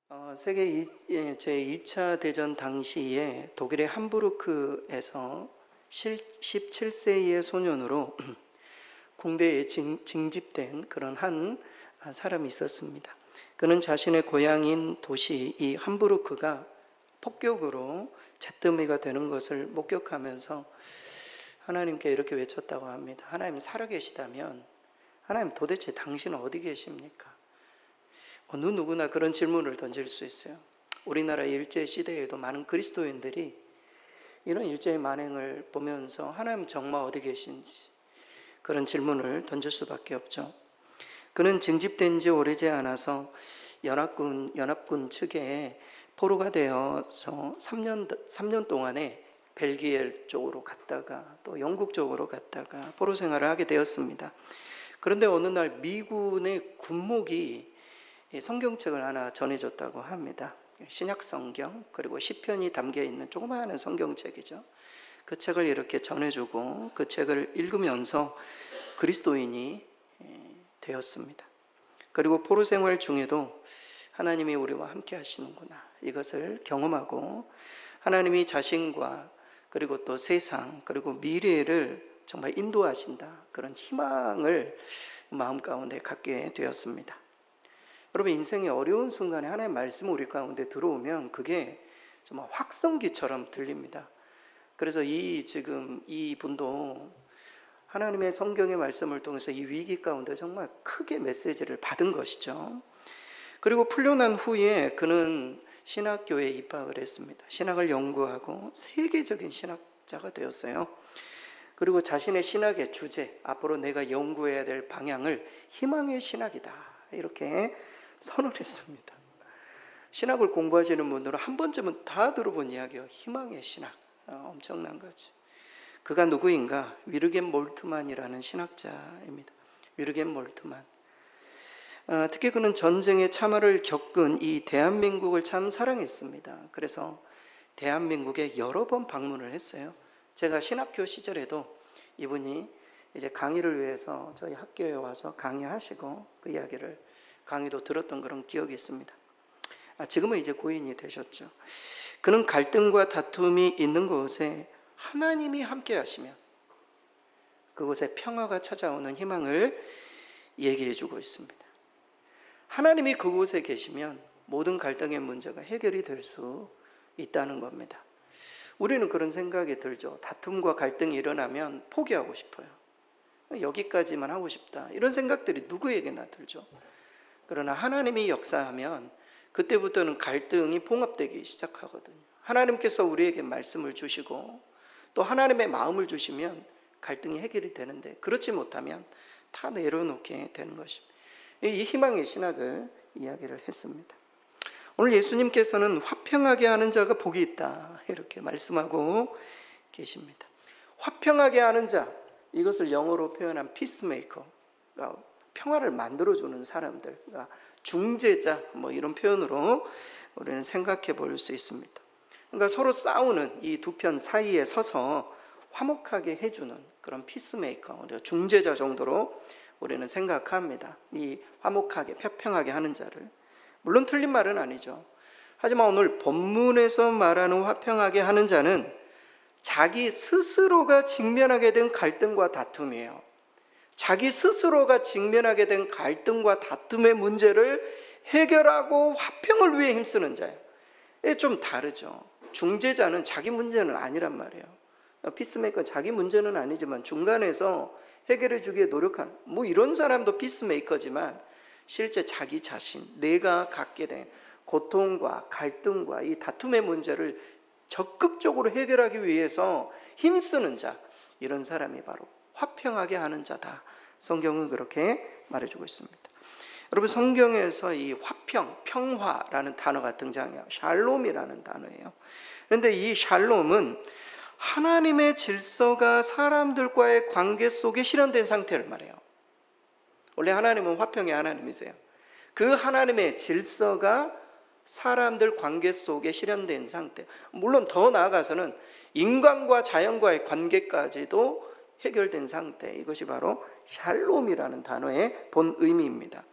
제2차 대전 당시에 독일의 함부르크에서 17세의 소년으로 궁대에 징집된 그런 한 사람이 있었습니다. 그는 자신의 고향인 도시 이 함부르크가 폭격으로 잿더미가 되는 것을 목격하면서 하나님께 이렇게 외쳤다고 합니다. 하나님 살아계시다면 하나님 도대체 당신은 어디 계십니까? 어느 누구나 그런 질문을 던질 수 있어요. 우리나라 일제시대에도 많은 그리스도인들이 이런 일제의 만행을 보면서 하나님 정말 어디 계신지 그런 질문을 던질 수밖에 없죠. 그는 징집된 지 오래지 않아서 연합군 측에 포로가 되어서 3년 동안에 벨기에 쪽으로 갔다가 또 영국 쪽으로 갔다가 포로 생활을 하게 되었습니다. 그런데 어느 날 미군의 군목이 성경책을 하나 전해줬다고 합니다. 신약 성경 그리고 시편이 담겨있는 조그마한 성경책이죠. 그 책을 이렇게 전해주고 그 책을 읽으면서 그리스도인이 되었습니다. 그리고 포로 생활 중에도 하나님이 우리와 함께 하시는구나 이것을 경험하고 하나님이 자신과 그리고 또 세상 그리고 미래를 정말 인도하신다 그런 희망을 마음 가운데 갖게 되었습니다. 여러분 인생의 어려운 순간에 하나님의 말씀이 우리 가운데 들어오면 그게 정말 확성기처럼 들립니다. 그래서 지금 이 분도 하나님의 성경의 말씀을 통해서 이 위기 가운데 정말 크게 메시지를 받은 것이죠. 그리고 풀려난 후에 그는 신학교에 입학을 했습니다. 신학을 연구하고 세계적인 신학자가 되었어요. 그리고 자신의 신학의 주제, 앞으로 내가 연구해야 될 방향을 희망의 신학이다 이렇게 선언했습니다. 신학을 공부하시는 분들은 한 번쯤은 다 들어본 이야기예요. 희망의 신학. 엄청난 거죠. 그가 누구인가? 위르겐 몰트만이라는 신학자입니다. 위르겐 몰트만. 특히 그는 전쟁의 참화를 겪은 이 대한민국을 참 사랑했습니다. 그래서 대한민국에 여러 번 방문을 했어요. 제가 신학교 시절에도 이분이 이제 강의를 위해서 저희 학교에 와서 강의하시고 그 이야기를 강의도 들었던 그런 기억이 있습니다. 지금은 이제 고인이 되셨죠. 그는 갈등과 다툼이 있는 곳에 하나님이 함께 하시면 그곳에 평화가 찾아오는 희망을 얘기해 주고 있습니다. 하나님이 그곳에 계시면 모든 갈등의 문제가 해결이 될 수 있다는 겁니다. 우리는 그런 생각이 들죠. 다툼과 갈등이 일어나면 포기하고 싶어요. 여기까지만 하고 싶다 이런 생각들이 누구에게나 들죠. 그러나 하나님이 역사하면 그때부터는 갈등이 봉합되기 시작하거든요. 하나님께서 우리에게 말씀을 주시고 또 하나님의 마음을 주시면 갈등이 해결이 되는데 그렇지 못하면 다 내려놓게 되는 것입니다. 이 희망의 신학을 이야기를 했습니다. 오늘 예수님께서는 화평하게 하는 자가 복이 있다 이렇게 말씀하고 계십니다. 화평하게 하는 자, 이것을 영어로 표현한 피스메이커, 평화를 만들어주는 사람들, 중재자 이런 표현으로 우리는 생각해 볼 수 있습니다. 그러니까 서로 싸우는 이 두 편 사이에 서서 화목하게 해주는 그런 피스메이커, 중재자 정도로 우리는 생각합니다. 이 화목하게 평평하게 하는 자를. 물론 틀린 말은 아니죠. 하지만 오늘 본문에서 말하는 화평하게 하는 자는 자기 스스로가 직면하게 된 갈등과 다툼이에요. 자기 스스로가 직면하게 된 갈등과 다툼의 문제를 해결하고 화평을 위해 힘쓰는 자예요. 이게 좀 다르죠. 중재자는 자기 문제는 아니란 말이에요. 피스메이커는 자기 문제는 아니지만 중간에서 해결해 주기에 노력하는 이런 사람도 피스메이커지만 실제 자기 자신, 내가 갖게 된 고통과 갈등과 이 다툼의 문제를 적극적으로 해결하기 위해서 힘쓰는 자, 이런 사람이 바로 화평하게 하는 자다. 성경은 그렇게 말해주고 있습니다. 여러분 성경에서 이 화평, 평화라는 단어가 등장해요. 샬롬이라는 단어예요. 그런데 이 샬롬은 하나님의 질서가 사람들과의 관계 속에 실현된 상태를 말해요. 원래 하나님은 화평의 하나님이세요. 그 하나님의 질서가 사람들 관계 속에 실현된 상태, 물론 더 나아가서는 인간과 자연과의 관계까지도 해결된 상태, 이것이 바로 샬롬이라는 단어의 본 의미입니다.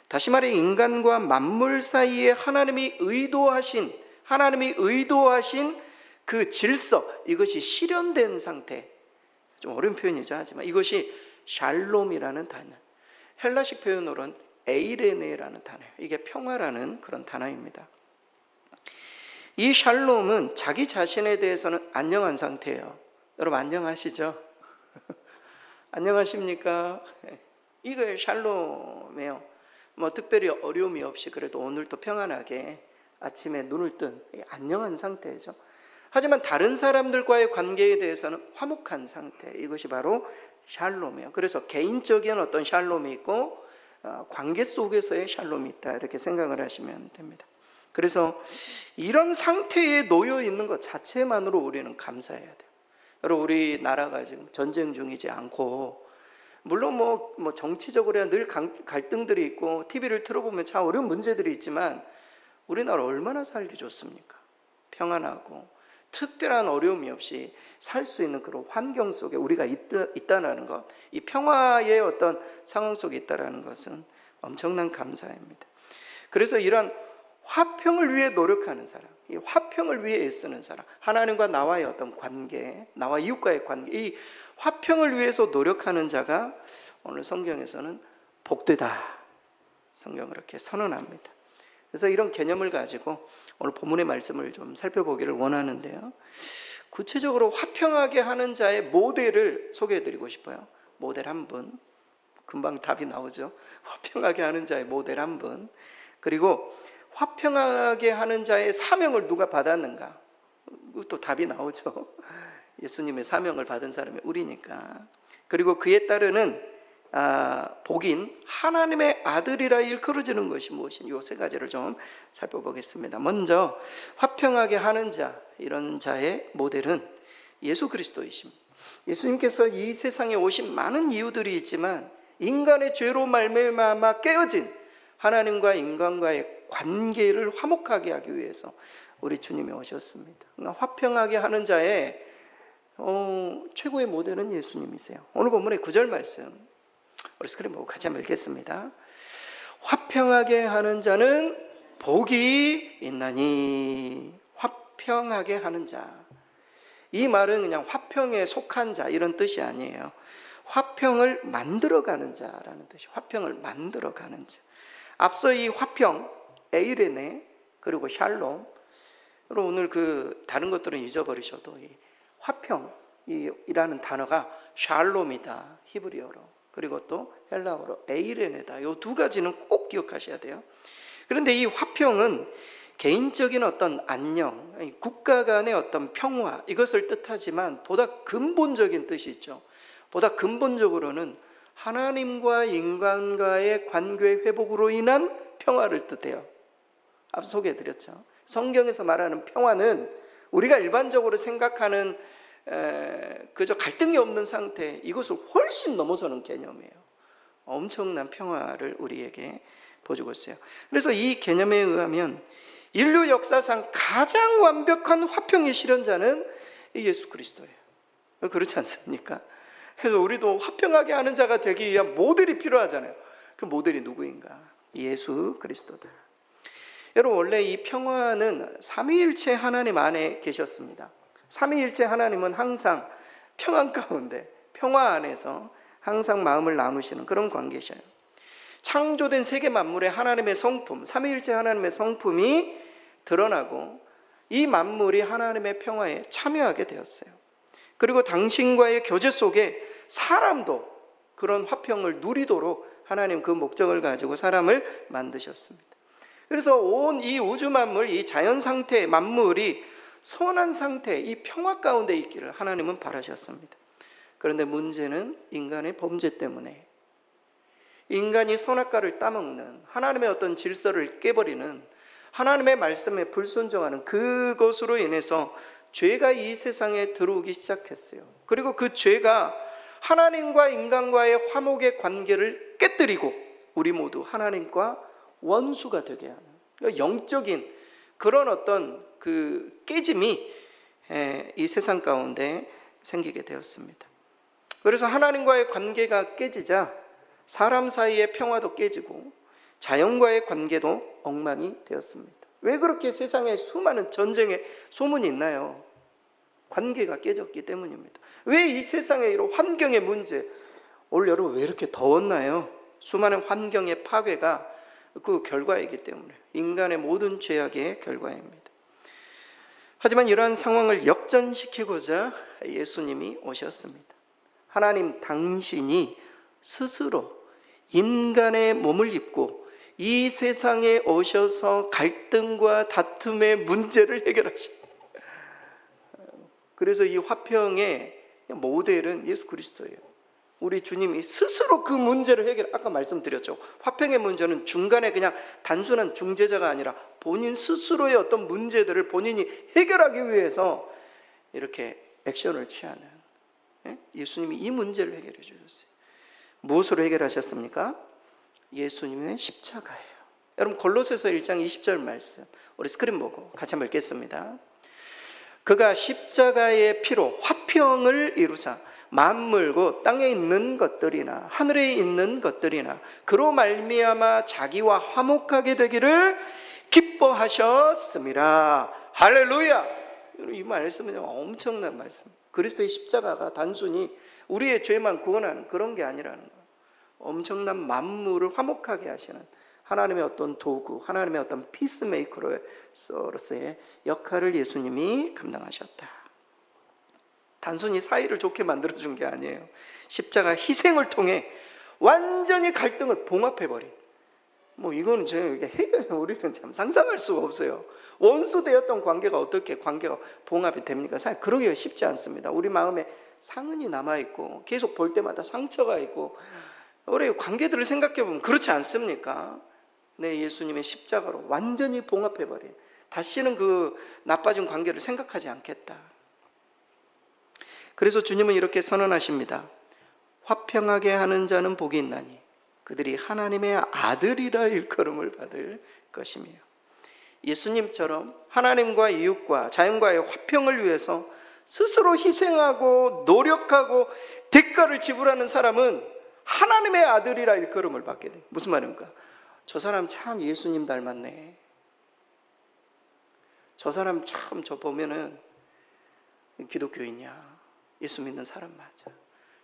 다시 말해 인간과 만물 사이에 하나님이 의도하신 그 질서, 이것이 실현된 상태. 좀 어려운 표현이죠. 하지만 이것이 샬롬이라는 단어, 헬라식 표현으로는 에이레네라는 단어예요. 이게 평화라는 그런 단어입니다. 이 샬롬은 자기 자신에 대해서는 안녕한 상태예요. 여러분 안녕하시죠? 안녕하십니까? 이거예요. 샬롬이에요. 뭐 특별히 어려움이 없이 그래도 오늘도 평안하게 아침에 눈을 뜬 안녕한 상태죠. 하지만 다른 사람들과의 관계에 대해서는 화목한 상태, 이것이 바로 샬롬이에요. 그래서 개인적인 어떤 샬롬이 있고 관계 속에서의 샬롬이 있다, 이렇게 생각을 하시면 됩니다. 그래서 이런 상태에 놓여 있는 것 자체만으로 우리는 감사해야 돼요. 여러분, 우리나라가 지금 전쟁 중이지 않고, 물론 뭐 정치적으로 늘 갈등들이 있고 TV를 틀어보면 참 어려운 문제들이 있지만 우리나라 얼마나 살기 좋습니까? 평안하고 특별한 어려움이 없이 살 수 있는 그런 환경 속에 우리가 있다는 것, 이 평화의 어떤 상황 속에 있다는 것은 엄청난 감사입니다. 그래서 이런 화평을 위해 노력하는 사람, 이 화평을 위해 애쓰는 사람, 하나님과 나와의 어떤 관계, 나와 이웃과의 관계, 이 화평을 위해서 노력하는 자가 오늘 성경에서는 복되다, 성경은 그렇게 선언합니다. 그래서 이런 개념을 가지고 오늘 본문의 말씀을 좀 살펴보기를 원하는데요, 구체적으로 화평하게 하는 자의 모델을 소개해드리고 싶어요. 모델 한 분, 금방 답이 나오죠. 화평하게 하는 자의 모델 한 분, 그리고 화평하게 하는 자의 사명을 누가 받았는가, 또 답이 나오죠. 예수님의 사명을 받은 사람이 우리니까. 그리고 그에 따르는 복인 하나님의 아들이라 일컬어지는 것이 무엇인지, 이 세 가지를 좀 살펴보겠습니다. 먼저 화평하게 하는 자, 이런 자의 모델은 예수 그리스도이십니다. 예수님께서 이 세상에 오신 많은 이유들이 있지만 인간의 죄로 말미암아 깨어진 하나님과 인간과의 관계를 화목하게 하기 위해서 우리 주님이 오셨습니다. 그러니까 화평하게 하는 자의 최고의 모델은 예수님이세요. 오늘 본문의 9절 말씀 우리 스크린 보고 같이 한번 읽겠습니다. 화평하게 하는 자는 복이 있나니. 화평하게 하는 자, 이 말은 그냥 화평에 속한 자 이런 뜻이 아니에요. 화평을 만들어가는 자라는 뜻이, 화평을 만들어가는 자. 앞서 이 화평, 에이레네, 그리고 샬롬, 오늘 다른 것들은 잊어버리셔도 이 화평이라는 단어가 샬롬이다, 히브리어로, 그리고 또 헬라어로 에이레네다. 이 두 가지는 꼭 기억하셔야 돼요. 그런데 이 화평은 개인적인 어떤 안녕, 국가 간의 어떤 평화, 이것을 뜻하지만 보다 근본적인 뜻이 있죠. 보다 근본적으로는 하나님과 인간과의 관계 회복으로 인한 평화를 뜻해요. 앞서 소개해드렸죠. 성경에서 말하는 평화는 우리가 일반적으로 생각하는 그저 갈등이 없는 상태, 이것을 훨씬 넘어서는 개념이에요. 엄청난 평화를 우리에게 보여주고 있어요. 그래서 이 개념에 의하면 인류 역사상 가장 완벽한 화평의 실현자는 예수 그리스도예요. 그렇지 않습니까? 그래서 우리도 화평하게 하는 자가 되기 위한 모델이 필요하잖아요. 그 모델이 누구인가? 예수 그리스도다. 여러분, 원래 이 평화는 삼위일체 하나님 안에 계셨습니다. 삼위일체 하나님은 항상 평안 가운데, 평화 안에서 항상 마음을 나누시는 그런 관계셔요. 창조된 세계 만물의 하나님의 성품, 삼위일체 하나님의 성품이 드러나고 이 만물이 하나님의 평화에 참여하게 되었어요. 그리고 당신과의 교제 속에 사람도 그런 화평을 누리도록 하나님 그 목적을 가지고 사람을 만드셨습니다. 그래서 온 이 우주 만물, 이 자연 상태 만물이 선한 상태, 이 평화 가운데 있기를 하나님은 바라셨습니다. 그런데 문제는 인간의 범죄 때문에, 인간이 선악과를 따먹는, 하나님의 어떤 질서를 깨버리는, 하나님의 말씀에 불순종하는 그것으로 인해서 죄가 이 세상에 들어오기 시작했어요. 그리고 그 죄가 하나님과 인간과의 화목의 관계를 깨뜨리고 우리 모두 하나님과 원수가 되게 하는 영적인 그런 어떤 그 깨짐이 이 세상 가운데 생기게 되었습니다. 그래서 하나님과의 관계가 깨지자 사람 사이의 평화도 깨지고 자연과의 관계도 엉망이 되었습니다. 왜 그렇게 세상에 수많은 전쟁의 소문이 있나요? 관계가 깨졌기 때문입니다. 왜 이 세상에 이런 환경의 문제, 올 여름 왜 이렇게 더웠나요? 수많은 환경의 파괴가 그 결과이기 때문에, 인간의 모든 죄악의 결과입니다. 하지만 이러한 상황을 역전시키고자 예수님이 오셨습니다. 하나님 당신이 스스로 인간의 몸을 입고 이 세상에 오셔서 갈등과 다툼의 문제를 해결하십니다. 그래서 이 화평의 모델은 예수 그리스도예요. 우리 주님이 스스로 그 문제를 아까 말씀드렸죠. 화평의 문제는 중간에 그냥 단순한 중재자가 아니라 본인 스스로의 어떤 문제들을 본인이 해결하기 위해서 이렇게 액션을 취하는, 예수님이 이 문제를 해결해 주셨어요. 무엇으로 해결하셨습니까? 예수님의 십자가예요. 여러분 골로새서 1장 20절 말씀 우리 스크린 보고 같이 한번 읽겠습니다. 그가 십자가의 피로 화평을 이루사 만물고 땅에 있는 것들이나 하늘에 있는 것들이나 그로 말미암아 자기와 화목하게 되기를 기뻐하셨습니다. 할렐루야! 이 말씀은 엄청난 말씀. 그리스도의 십자가가 단순히 우리의 죄만 구원하는 그런 게 아니라는 거예요. 엄청난 만물을 화목하게 하시는 하나님의 어떤 도구, 하나님의 어떤 피스메이커로서의 역할을 예수님이 감당하셨다. 단순히 사이를 좋게 만들어준 게 아니에요. 십자가 희생을 통해 완전히 갈등을 봉합해버린, 이거는 우리는 참 상상할 수가 없어요. 원수되었던 관계가 어떻게 관계가 봉합이 됩니까? 사실 그러기가 쉽지 않습니다. 우리 마음에 상흔이 남아있고 계속 볼 때마다 상처가 있고, 우리 관계들을 생각해보면 그렇지 않습니까? 네, 예수님의 십자가로 완전히 봉합해버린, 다시는 그 나빠진 관계를 생각하지 않겠다. 그래서 주님은 이렇게 선언하십니다. 화평하게 하는 자는 복이 있나니 그들이 하나님의 아들이라 일컬음을 받을 것이며, 예수님처럼 하나님과 이웃과 자연과의 화평을 위해서 스스로 희생하고 노력하고 대가를 지불하는 사람은 하나님의 아들이라 일컬음을 받게 돼. 무슨 말입니까? 저 사람 참 예수님 닮았네. 저 사람 참 저 보면은 기독교인이야. 예수 믿는 사람 맞아.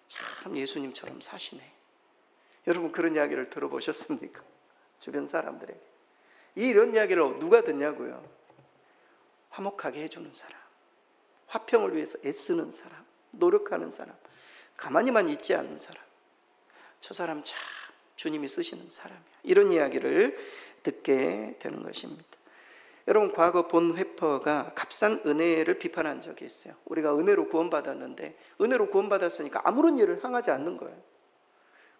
참 예수님처럼 사시네. 여러분 그런 이야기를 들어보셨습니까? 주변 사람들에게. 이런 이야기를 누가 듣냐고요? 화목하게 해주는 사람, 화평을 위해서 애쓰는 사람, 노력하는 사람, 가만히만 있지 않는 사람, 저 사람 참 주님이 쓰시는 사람이야. 이런 이야기를 듣게 되는 것입니다. 여러분 과거 본 회퍼가 값싼 은혜를 비판한 적이 있어요. 우리가 은혜로 구원받았는데 은혜로 구원받았으니까 아무런 일을 행하지 않는 거예요.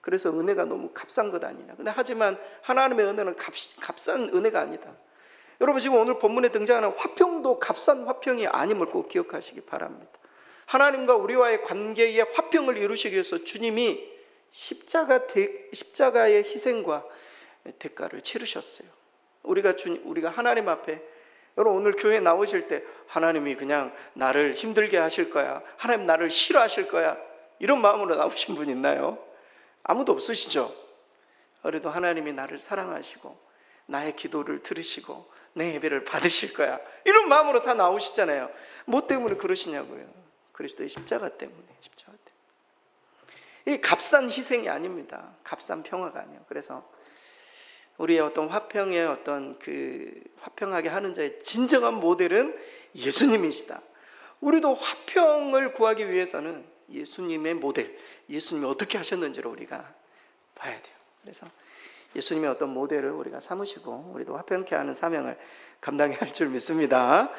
그래서 은혜가 너무 값싼 것 아니냐. 근데 하지만 하나님의 은혜는 값싼 은혜가 아니다. 여러분 지금 오늘 본문에 등장하는 화평도 값싼 화평이 아님을 꼭 기억하시기 바랍니다. 하나님과 우리와의 관계의 화평을 이루시기 위해서 주님이 십자가의 희생과 대가를 치르셨어요. 우리가 하나님 앞에, 여러분 오늘 교회 나오실 때 하나님이 그냥 나를 힘들게 하실 거야, 하나님 나를 싫어하실 거야, 이런 마음으로 나오신 분 있나요? 아무도 없으시죠? 그래도 하나님이 나를 사랑하시고 나의 기도를 들으시고 내 예배를 받으실 거야, 이런 마음으로 다 나오시잖아요. 뭐 때문에 그러시냐고요? 그리스도의 십자가 때문에. 이 값싼 희생이 아닙니다. 값싼 평화가 아니에요. 그래서 우리의 어떤 화평의 어떤 화평하게 하는 자의 진정한 모델은 예수님이시다. 우리도 화평을 구하기 위해서는 예수님의 모델, 예수님이 어떻게 하셨는지를 우리가 봐야 돼요. 그래서 예수님의 어떤 모델을 우리가 삼으시고 우리도 화평케 하는 사명을 감당해야 할 줄 믿습니다.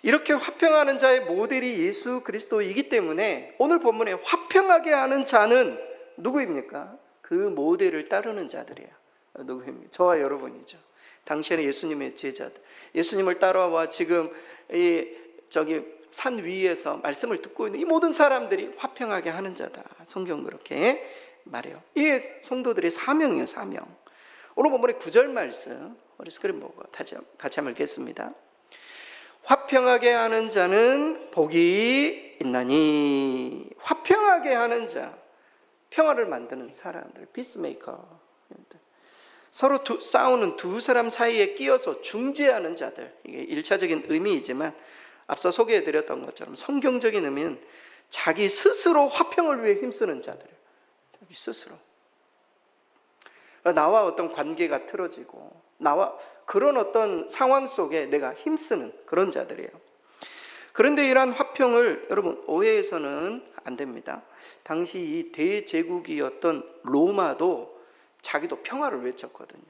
이렇게 화평하는 자의 모델이 예수 그리스도이기 때문에 오늘 본문에 화평하게 하는 자는 누구입니까? 그 모델을 따르는 자들이에요. 누구입니까? 저와 여러분이죠. 당시에는 예수님의 제자들, 예수님을 따라와 지금 산 위에서 말씀을 듣고 있는 이 모든 사람들이 화평하게 하는 자다. 성경 그렇게 말해요. 이게 성도들의 사명이에요. 사명. 오늘 본문의 9절 말씀 우리 스크린 보고 같이 한번 읽겠습니다. 화평하게 하는 자는 복이 있나니. 화평하게 하는 자, 평화를 만드는 사람들, 피스메이커. 서로 싸우는 두 사람 사이에 끼어서 중재하는 자들, 이게 일차적인 의미이지만 앞서 소개해드렸던 것처럼 성경적인 의미는 자기 스스로 화평을 위해 힘쓰는 자들, 자기 스스로. 나와 어떤 관계가 틀어지고 나와 그런 어떤 상황 속에 내가 힘쓰는 그런 자들이에요. 그런데 이러한 화평을 여러분 오해해서는 안 됩니다. 당시 이 대제국이었던 로마도 자기도 평화를 외쳤거든요.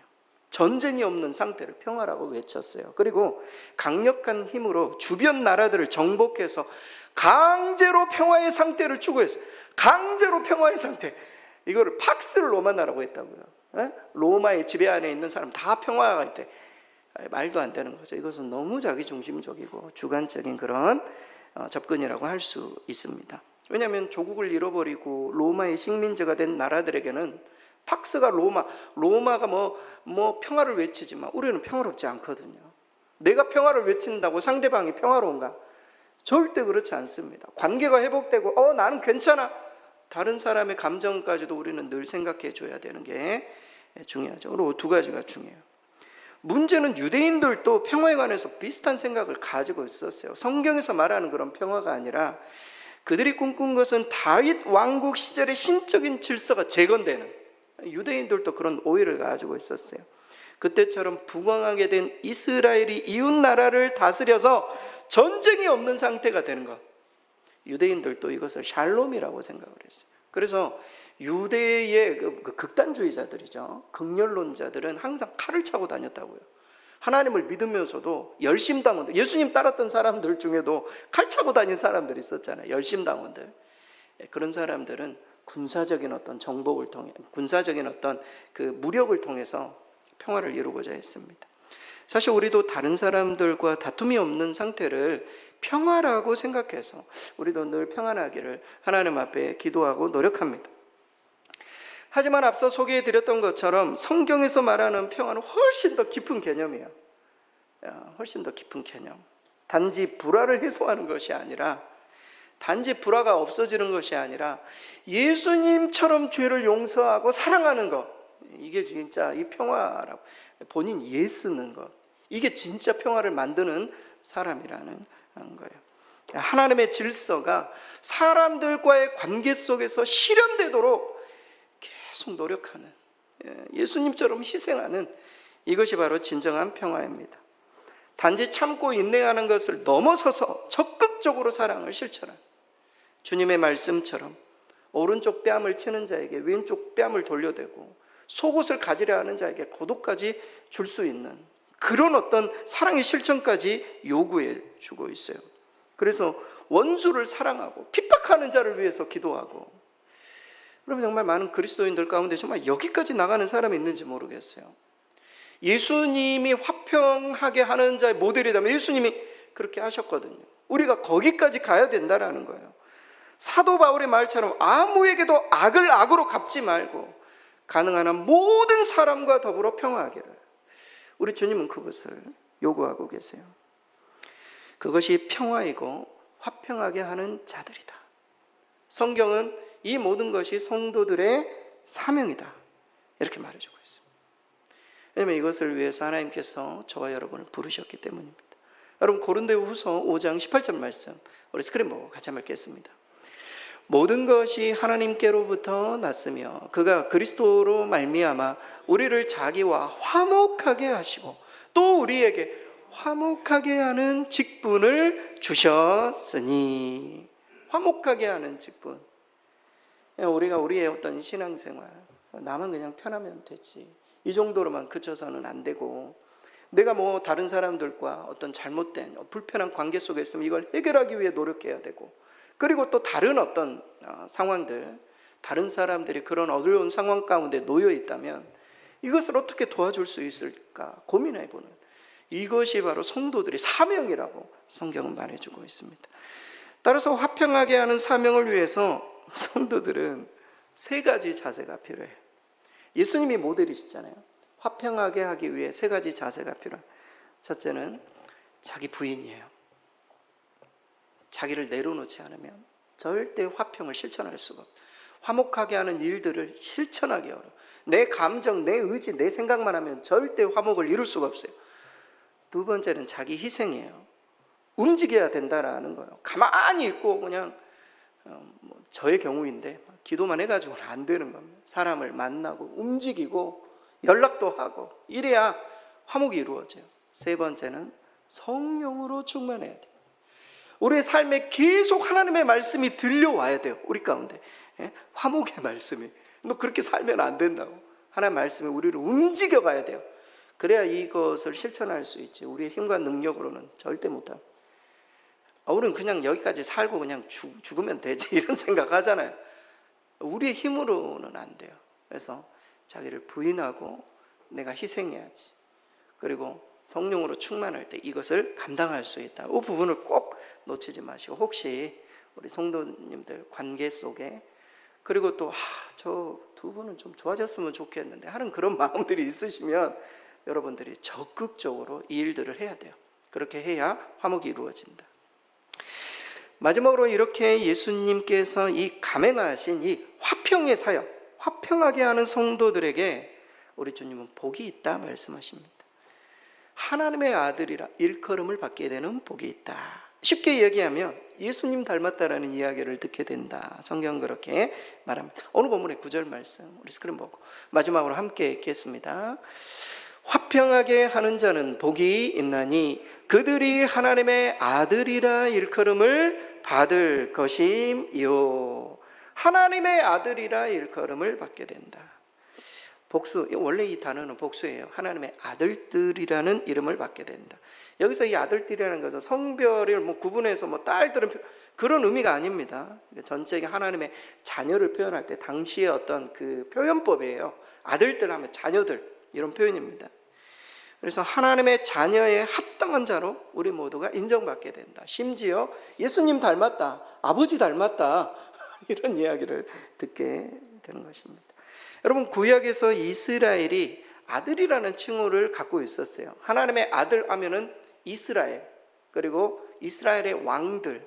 전쟁이 없는 상태를 평화라고 외쳤어요. 그리고 강력한 힘으로 주변 나라들을 정복해서 강제로 평화의 상태를 추구했어요. 강제로 평화의 상태. 이거를 팍스 로마나라고 했다고요. 로마의 지배 안에 있는 사람 다 평화가 있대. 말도 안 되는 거죠. 이것은 너무 자기중심적이고 주관적인 그런 접근이라고 할 수 있습니다. 왜냐하면 조국을 잃어버리고 로마의 식민지가 된 나라들에게는 팍스가 로마가 뭐 평화를 외치지만 우리는 평화롭지 않거든요. 내가 평화를 외친다고 상대방이 평화로운가? 절대 그렇지 않습니다. 관계가 회복되고 나는 괜찮아. 다른 사람의 감정까지도 우리는 늘 생각해 줘야 되는 게 중요하죠. 그리고 두 가지가 중요해요. 문제는 유대인들도 평화에 관해서 비슷한 생각을 가지고 있었어요. 성경에서 말하는 그런 평화가 아니라 그들이 꿈꾼 것은 다윗 왕국 시절의 신적인 질서가 재건되는, 유대인들도 그런 오해를 가지고 있었어요. 그때처럼 부강하게 된 이스라엘이 이웃 나라를 다스려서 전쟁이 없는 상태가 되는 것, 유대인들도 이것을 샬롬이라고 생각을 했어요. 그래서 유대의 그 극단주의자들이죠, 극렬론자들은 항상 칼을 차고 다녔다고요. 하나님을 믿으면서도 열심당원들, 예수님 따랐던 사람들 중에도 칼 차고 다닌 사람들이 있었잖아요. 열심당원들. 그런 사람들은 군사적인 어떤 정복을 통해, 군사적인 어떤 그 무력을 통해서 평화를 이루고자 했습니다. 사실 우리도 다른 사람들과 다툼이 없는 상태를 평화라고 생각해서 우리도 늘 평안하기를 하나님 앞에 기도하고 노력합니다. 하지만 앞서 소개해드렸던 것처럼 성경에서 말하는 평화는 훨씬 더 깊은 개념이에요. 훨씬 더 깊은 개념. 단지 불화를 해소하는 것이 아니라, 단지 불화가 없어지는 것이 아니라 예수님처럼 죄를 용서하고 사랑하는 것, 이게 진짜 이 평화라고, 본인 예쓰는 것, 이게 진짜 평화를 만드는 사람이라는 거예요. 하나님의 질서가 사람들과의 관계 속에서 실현되도록 계속 노력하는, 예수님처럼 희생하는, 이것이 바로 진정한 평화입니다. 단지 참고 인내하는 것을 넘어서서 적극적으로 사랑을 실천하는, 주님의 말씀처럼 오른쪽 뺨을 치는 자에게 왼쪽 뺨을 돌려대고 속옷을 가지려 하는 자에게 겉옷까지 줄 수 있는 그런 어떤 사랑의 실천까지 요구해 주고 있어요. 그래서 원수를 사랑하고 핍박하는 자를 위해서 기도하고, 여러분 정말 많은 그리스도인들 가운데 정말 여기까지 나가는 사람이 있는지 모르겠어요. 예수님이 화평하게 하는 자의 모델이라면 예수님이 그렇게 하셨거든요. 우리가 거기까지 가야 된다라는 거예요. 사도 바울의 말처럼 아무에게도 악을 악으로 갚지 말고 가능한 한 모든 사람과 더불어 평화하기를, 우리 주님은 그것을 요구하고 계세요. 그것이 평화이고 화평하게 하는 자들이다. 성경은 이 모든 것이 성도들의 사명이다, 이렇게 말해주고 있습니다. 왜냐하면 이것을 위해서 하나님께서 저와 여러분을 부르셨기 때문입니다. 여러분 고린도후서 5장 18절 말씀, 우리 스크린 보고 같이 한번 읽겠습니다. 모든 것이 하나님께로부터 났으며 그가 그리스도로 말미암아 우리를 자기와 화목하게 하시고 또 우리에게 화목하게 하는 직분을 주셨으니, 화목하게 하는 직분. 우리가 우리의 어떤 신앙생활, 나만 그냥 편하면 되지, 이 정도로만 그쳐서는 안 되고, 내가 뭐 다른 사람들과 어떤 잘못된 불편한 관계 속에 있으면 이걸 해결하기 위해 노력해야 되고, 그리고 또 다른 어떤 상황들, 다른 사람들이 그런 어려운 상황 가운데 놓여 있다면 이것을 어떻게 도와줄 수 있을까 고민해보는, 이것이 바로 성도들의 사명이라고 성경은 말해주고 있습니다. 따라서 화평하게 하는 사명을 위해서 성도들은 세 가지 자세가 필요해요. 예수님이 모델이시잖아요. 화평하게 하기 위해 세 가지 자세가 필요해요. 첫째는 자기 부인이에요. 자기를 내려놓지 않으면 절대 화평을 실천할 수가 없어요. 화목하게 하는 일들을 실천하기 어려워. 내 감정, 내 의지, 내 생각만 하면 절대 화목을 이룰 수가 없어요. 두 번째는 자기 희생이에요. 움직여야 된다라는 거예요. 가만히 있고 그냥 저의 경우인데 기도만 해가지고는 안 되는 겁니다. 사람을 만나고 움직이고 연락도 하고 이래야 화목이 이루어져요. 세 번째는 성령으로 충만해야 돼요. 우리의 삶에 계속 하나님의 말씀이 들려와야 돼요. 우리 가운데 화목의 말씀이. 너 그렇게 살면 안 된다고. 하나님의 말씀이 우리를 움직여 가야 돼요. 그래야 이것을 실천할 수 있지. 우리의 힘과 능력으로는 절대 못합니다. 우리는 그냥 여기까지 살고 그냥 죽으면 되지 이런 생각하잖아요. 우리의 힘으로는 안 돼요. 그래서 자기를 부인하고 내가 희생해야지. 그리고 성령으로 충만할 때 이것을 감당할 수 있다. 이 부분을 꼭 놓치지 마시고, 혹시 우리 성도님들 관계 속에 그리고 또 저 두 분은 좀 좋아졌으면 좋겠는데 하는 그런 마음들이 있으시면 여러분들이 적극적으로 이 일들을 해야 돼요. 그렇게 해야 화목이 이루어진다. 마지막으로 이렇게 예수님께서 이 감행하신 이 화평의 사역, 화평하게 하는 성도들에게 우리 주님은 복이 있다 말씀하십니다. 하나님의 아들이라 일컬음을 받게 되는 복이 있다. 쉽게 얘기하면 예수님 닮았다라는 이야기를 듣게 된다. 성경 그렇게 말합니다. 오늘 본문의 9절 말씀 우리 스크린 보고 마지막으로 함께 읽겠습니다. 화평하게 하는 자는 복이 있나니 그들이 하나님의 아들이라 일컬음을 받을 것임이요. 하나님의 아들이라 일컬음을 받게 된다. 복수, 원래 이 단어는 복수예요. 하나님의 아들들이라는 이름을 받게 된다. 여기서 이 아들들이라는 것은 성별을 구분해서 딸들은 그런 의미가 아닙니다. 전체가 하나님의 자녀를 표현할 때 당시의 어떤 그 표현법이에요. 아들들 하면 자녀들 이런 표현입니다. 그래서 하나님의 자녀에 합당한 자로 우리 모두가 인정받게 된다. 심지어 예수님 닮았다, 아버지 닮았다 이런 이야기를 듣게 되는 것입니다. 여러분, 구약에서 이스라엘이 아들이라는 칭호를 갖고 있었어요. 하나님의 아들 하면은 이스라엘, 그리고 이스라엘의 왕들,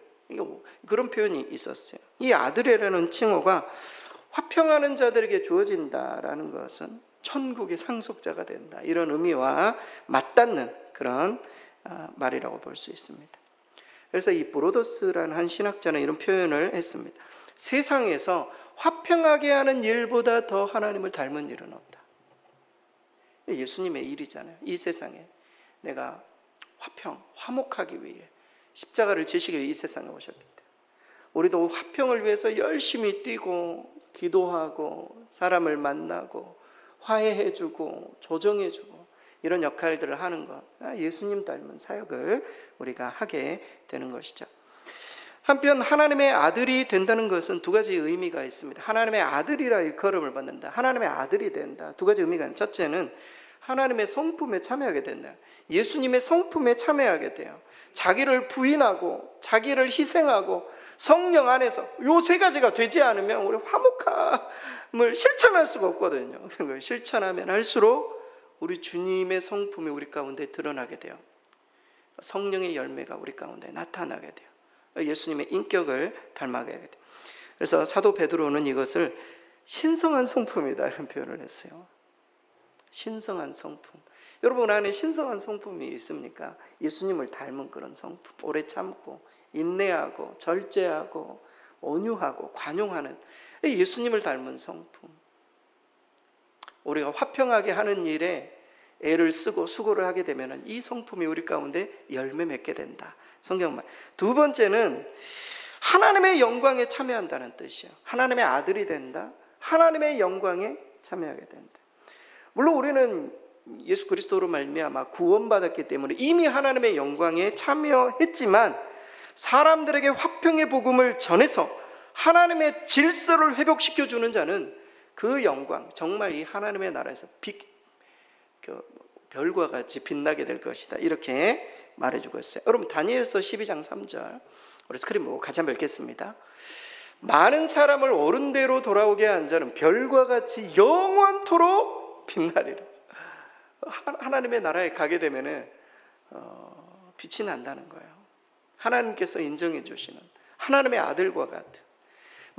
그런 표현이 있었어요. 이 아들이라는 칭호가 화평하는 자들에게 주어진다라는 것은 천국의 상속자가 된다, 이런 의미와 맞닿는 그런 말이라고 볼 수 있습니다. 그래서 이 브로더스라는 한 신학자는 이런 표현을 했습니다. 세상에서 화평하게 하는 일보다 더 하나님을 닮은 일은 없다. 예수님의 일이잖아요. 이 세상에 내가 화목하기 위해 십자가를 지시기 위해 이 세상에 오셨기 때문에 우리도 화평을 위해서 열심히 뛰고 기도하고 사람을 만나고 화해해주고 조정해주고 이런 역할들을 하는 것, 예수님 닮은 사역을 우리가 하게 되는 것이죠. 한편 하나님의 아들이 된다는 것은 두 가지 의미가 있습니다. 하나님의 아들이라 일컬음을 받는다, 하나님의 아들이 된다. 두 가지 의미가 있습니다. 첫째는 하나님의 성품에 참여하게 된다. 예수님의 성품에 참여하게 돼요. 자기를 부인하고 자기를 희생하고 성령 안에서 이 세 가지가 되지 않으면 우리 화목함을 실천할 수가 없거든요. 그걸 실천하면 할수록 우리 주님의 성품이 우리 가운데 드러나게 돼요. 성령의 열매가 우리 가운데 나타나게 돼요. 예수님의 인격을 닮아가게 돼요. 그래서 사도 베드로는 이것을 신성한 성품이다 이런 표현을 했어요. 신성한 성품. 여러분 안에 신성한 성품이 있습니까? 예수님을 닮은 그런 성품, 오래 참고 인내하고 절제하고 온유하고 관용하는 예수님을 닮은 성품. 우리가 화평하게 하는 일에 애를 쓰고 수고를 하게 되면 이 성품이 우리 가운데 열매 맺게 된다. 성경말. 두 번째는 하나님의 영광에 참여한다는 뜻이에요. 하나님의 아들이 된다. 하나님의 영광에 참여하게 된다. 물론 우리는 예수 그리스도로 말미암아 구원받았기 때문에 이미 하나님의 영광에 참여했지만 사람들에게 화평의 복음을 전해서 하나님의 질서를 회복시켜주는 자는 그 영광, 정말 이 하나님의 나라에서 별과 같이 빛나게 될 것이다, 이렇게 말해주고 있어요. 여러분 다니엘서 12장 3절 우리 스크린 보고 같이 한번 읽겠습니다. 많은 사람을 옳은 대로 돌아오게 한 자는 별과 같이 영원토록 빛나리라. 하나님의 나라에 가게 되면은 빛이 난다는 거예요. 하나님께서 인정해 주시는 하나님의 아들과 같은,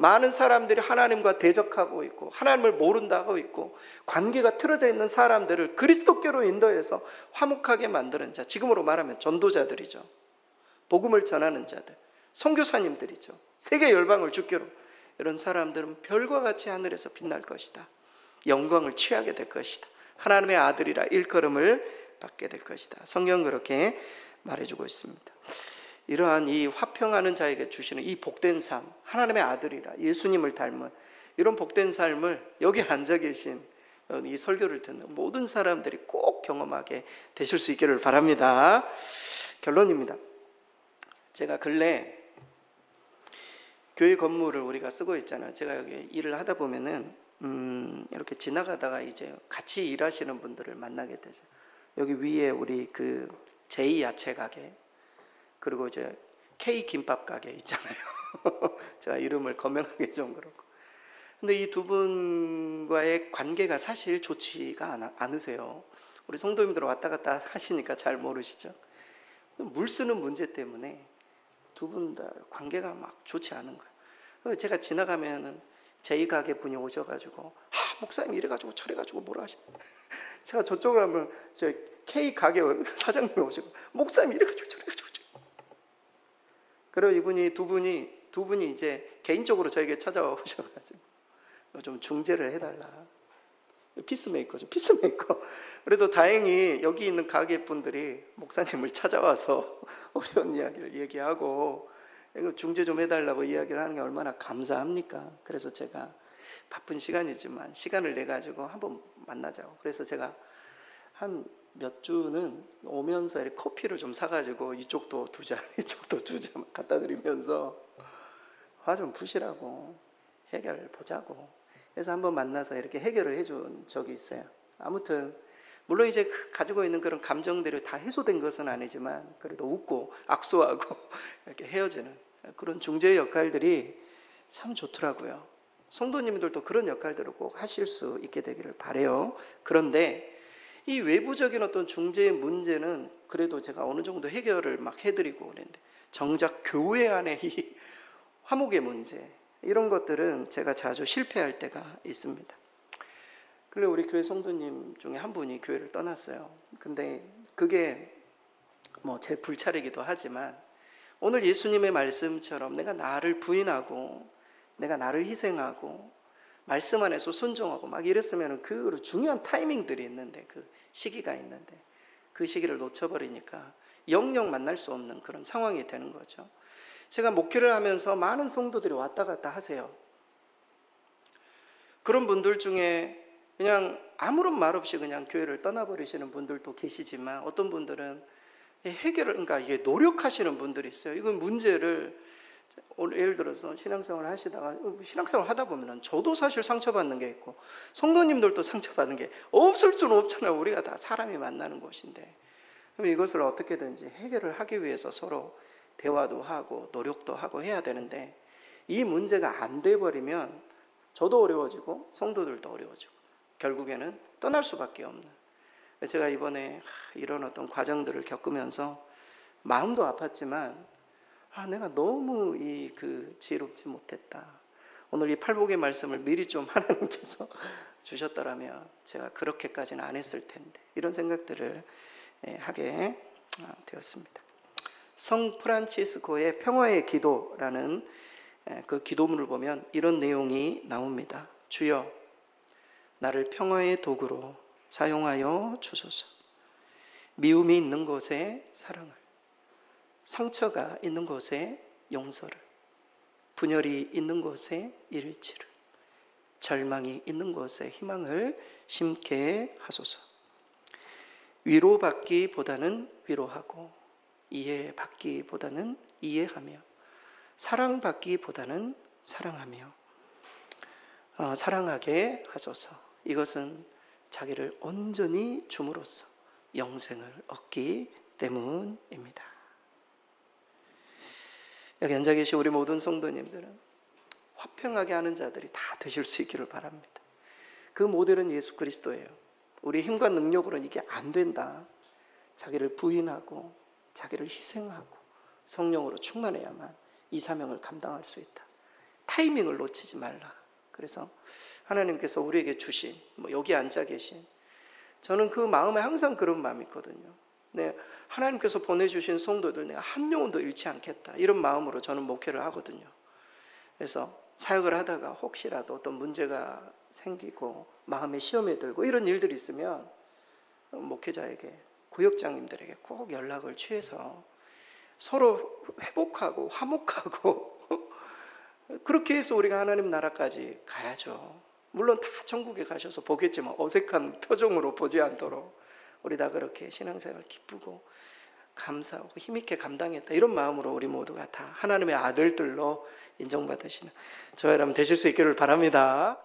많은 사람들이 하나님과 대적하고 있고 하나님을 모른다고 있고 관계가 틀어져 있는 사람들을 그리스도께로 인도해서 화목하게 만드는 자, 지금으로 말하면 전도자들이죠. 복음을 전하는 자들, 선교사님들이죠. 세계 열방을 주께로. 이런 사람들은 별과 같이 하늘에서 빛날 것이다. 영광을 취하게 될 것이다. 하나님의 아들이라 일컬음을 받게 될 것이다. 성경은 그렇게 말해주고 있습니다. 이러한 이 화평하는 자에게 주시는 이 복된 삶, 하나님의 아들이라 예수님을 닮은 이런 복된 삶을 여기 앉아 계신 이 설교를 듣는 모든 사람들이 꼭 경험하게 되실 수 있기를 바랍니다. 결론입니다. 제가 근래 교회 건물을 우리가 쓰고 있잖아요. 제가 여기 일을 하다 보면은 이렇게 지나가다가 이제 같이 일하시는 분들을 만나게 되죠. 여기 위에 우리 그 제2 야채 가게, 그리고 이제 K 김밥 가게 있잖아요. 제가 이름을 거명하기 좀 그렇고. 근데 이 두 분과의 관계가 사실 좋지가 않으세요. 우리 성도님들 왔다 갔다 하시니까 잘 모르시죠. 물 쓰는 문제 때문에 두 분 다 관계가 막 좋지 않은 거예요. 제가 지나가면은 제2 가게 분이 오셔가지고 목사님 이래가지고 저래가지고 뭐라 하시나. 제가 저쪽으로 하면 저 K 가게 사장님이 오시고 목사님 이래가지고 저래가지고. 그리고 이분이 두 분이 이제 개인적으로 저에게 찾아오셔가지고 좀 중재를 해달라. 피스메이커죠, 피스메이커. 그래도 다행히 여기 있는 가게 분들이 목사님을 찾아와서 어려운 이야기를 얘기하고 이거 중재 좀 해달라고 이야기를 하는 게 얼마나 감사합니까? 그래서 제가 바쁜 시간이지만 시간을 내 가지고 한번 만나자고. 그래서 제가 한 몇 주는 오면서 이렇게 커피를 좀 사가지고 이쪽도 두 잔, 이쪽도 두 잔 갖다 드리면서 화 좀 푸시라고, 해결 보자고. 그래서 한번 만나서 이렇게 해결을 해준 적이 있어요. 아무튼 물론 이제 가지고 있는 그런 감정들이 다 해소된 것은 아니지만 그래도 웃고 악수하고 이렇게 헤어지는 그런 중재 역할들이 참 좋더라고요. 성도님들도 그런 역할들을 꼭 하실 수 있게 되기를 바라요. 그런데 이 외부적인 어떤 중재의 문제는 그래도 제가 어느 정도 해결을 막 해드리고 그랬는데 정작 교회 안에 이 화목의 문제, 이런 것들은 제가 자주 실패할 때가 있습니다. 그래 우리 교회 성도님 중에 한 분이 교회를 떠났어요. 근데 그게 뭐 제 불찰이기도 하지만 오늘 예수님의 말씀처럼 내가 나를 부인하고 내가 나를 희생하고 말씀 안에서 순종하고 막 이랬으면 그 중요한 타이밍들이 있는데, 그 시기가 있는데 그 시기를 놓쳐버리니까 영영 만날 수 없는 그런 상황이 되는 거죠. 제가 목회를 하면서 많은 성도들이 왔다 갔다 하세요. 그런 분들 중에 그냥 아무런 말 없이 그냥 교회를 떠나버리시는 분들도 계시지만 어떤 분들은 해결을, 그러니까 이게 노력하시는 분들이 있어요. 이건 문제를 오늘 예를 들어서 신앙생활 하시다가 신앙생활 하다 보면 저도 사실 상처받는 게 있고 성도님들도 상처받는 게 없을 수는 없잖아요. 우리가 다 사람이 만나는 곳인데. 그럼 이것을 어떻게든지 해결을 하기 위해서 서로 대화도 하고 노력도 하고 해야 되는데 이 문제가 안 돼버리면 저도 어려워지고 성도들도 어려워지고 결국에는 떠날 수밖에 없는. 제가 이번에 이런 어떤 과정들을 겪으면서 마음도 아팠지만 내가 너무 지혜롭지 못했다. 오늘 이 팔복의 말씀을 미리 좀 하나님께서 주셨더라면 제가 그렇게까지는 안 했을 텐데, 이런 생각들을 하게 되었습니다. 성 프란치스코의 평화의 기도라는 그 기도문을 보면 이런 내용이 나옵니다. 주여, 나를 평화의 도구로 사용하여 주소서. 미움이 있는 곳에 사랑을, 상처가 있는 곳에 용서를, 분열이 있는 곳에 일치를, 절망이 있는 곳에 희망을 심게 하소서. 위로받기보다는 위로하고, 이해받기보다는 이해하며, 사랑받기보다는 사랑하며 사랑하게 하소서. 이것은 자기를 온전히 줌으로써 영생을 얻기 때문입니다. 여기 앉아 계신 우리 모든 성도님들은 화평하게 하는 자들이 다 되실 수 있기를 바랍니다. 그 모델은 예수 그리스도예요. 우리 힘과 능력으로는 이게 안 된다. 자기를 부인하고 자기를 희생하고 성령으로 충만해야만 이 사명을 감당할 수 있다. 타이밍을 놓치지 말라. 그래서 하나님께서 우리에게 주신, 여기 앉아 계신, 저는 그 마음에 항상 그런 마음이 있거든요. 네, 하나님께서 보내주신 성도들 내가 한 영혼도 잃지 않겠다, 이런 마음으로 저는 목회를 하거든요. 그래서 사역을 하다가 혹시라도 어떤 문제가 생기고 마음에 시험에 들고 이런 일들이 있으면 목회자에게, 구역장님들에게 꼭 연락을 취해서 서로 회복하고 화목하고 그렇게 해서 우리가 하나님 나라까지 가야죠. 물론 다 천국에 가셔서 보겠지만 어색한 표정으로 보지 않도록 우리 다 그렇게 신앙생활 기쁘고 감사하고 힘있게 감당했다, 이런 마음으로 우리 모두가 다 하나님의 아들들로 인정받으시는 저와 여러분 되실 수 있기를 바랍니다.